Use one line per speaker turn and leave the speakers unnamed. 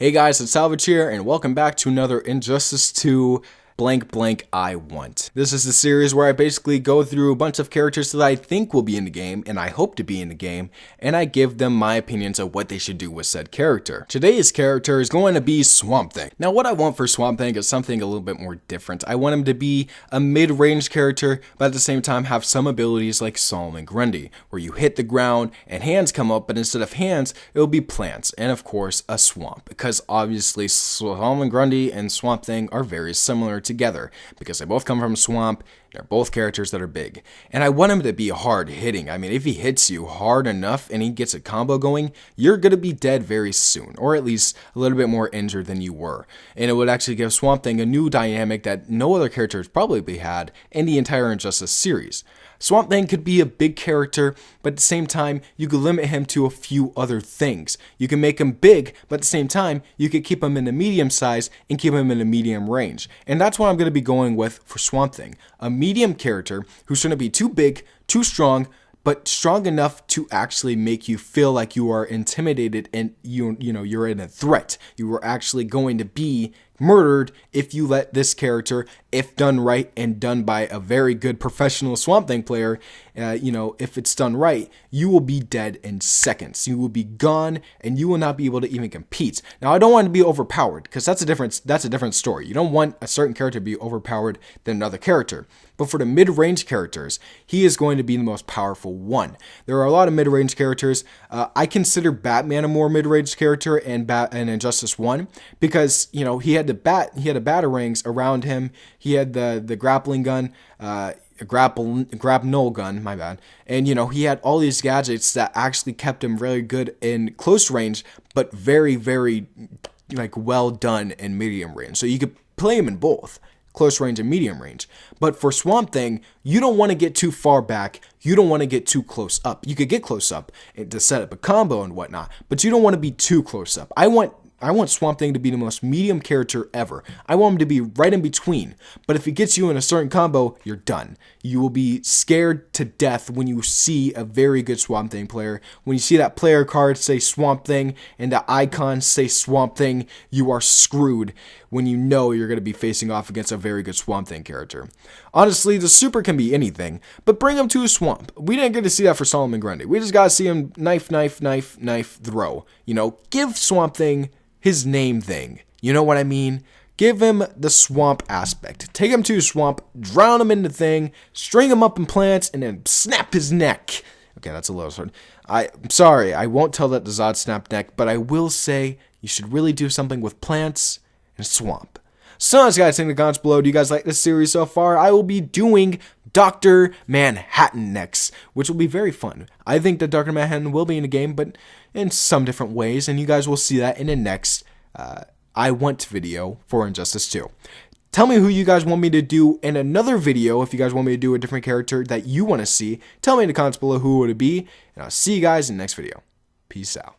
Hey guys, it's Salvage here, and welcome back to another Injustice 2 blank blank I want. This is the series where I basically go through a bunch of characters that I think will be in the game, and I hope to be in the game, and I give them my opinions of what they should do with said character. Today's character is going to be Swamp Thing. Now what I want for Swamp Thing is something a little bit more different. I want him to be a mid-range character, but at the same time have some abilities like Solomon Grundy, where you hit the ground and hands come up, but instead of hands, it'll be plants, and of course a swamp, because obviously Solomon Grundy and Swamp Thing are very similar together because they both come from a swamp. They're both characters that are big, and I want him to be hard hitting. I mean, if he hits you hard enough and he gets a combo going, you're gonna be dead very soon, or at least a little bit more injured than you were. And it would actually give Swamp Thing a new dynamic that no other character has probably had in the entire Injustice series. Swamp Thing could be a big character, but at the same time, you could limit him to a few other things. You can make him big, but at the same time, you could keep him in a medium size and keep him in a medium range. And that's what I'm going to be going with for Swamp Thing. A medium character who's going to be too big, too strong, but strong enough to actually make you feel like you are intimidated and you're in a threat. You are actually going to be murdered if you let this character, if done right and done by a very good professional Swamp Thing player, if it's done right, you will be dead in seconds. You will be gone and you will not be able to even compete. Now, I don't want to be overpowered because that's a different story. You don't want a certain character to be overpowered than another character. But for the mid-range characters, he is going to be the most powerful one. There are a lot of mid-range characters. I consider Batman a more mid-range character in Injustice 1 because, he had the batarangs around him. He had the grappling gun, grapnel gun, my bad. And, he had all these gadgets that actually kept him really good in close range, but very, very, well done in medium range. So you could play him in both close range and medium range. But for Swamp Thing, you don't want to get too far back. You don't want to get too close up. You could get close up to set up a combo and whatnot, but you don't want to be too close up. I want Swamp Thing to be the most medium character ever. I want him to be right in between. But if he gets you in a certain combo, you're done. You will be scared to death when you see a very good Swamp Thing player. When you see that player card say Swamp Thing and the icon say Swamp Thing, you are screwed when you know you're going to be facing off against a very good Swamp Thing character. Honestly, the super can be anything, but bring him to a swamp. We didn't get to see that for Solomon Grundy. We just got to see him knife, throw. Give Swamp Thing his name thing. You know what I mean? Give him the swamp aspect. Take him to a swamp, drown him in the thing, string him up in plants, and then snap his neck. Okay, that's a little sort. I'm sorry, I won't tell that to Zod snap neck, but I will say you should really do something with plants and swamp. So, guys, in the comments below, do you guys like this series so far? I will be doing Dr. Manhattan next, which will be very fun. I think that Dr. Manhattan will be in the game, but in some different ways, and you guys will see that in the next I Want video for Injustice 2. Tell me who you guys want me to do in another video. If you guys want me to do a different character that you want to see, tell me in the comments below who it would be, and I'll see you guys in the next video. Peace out.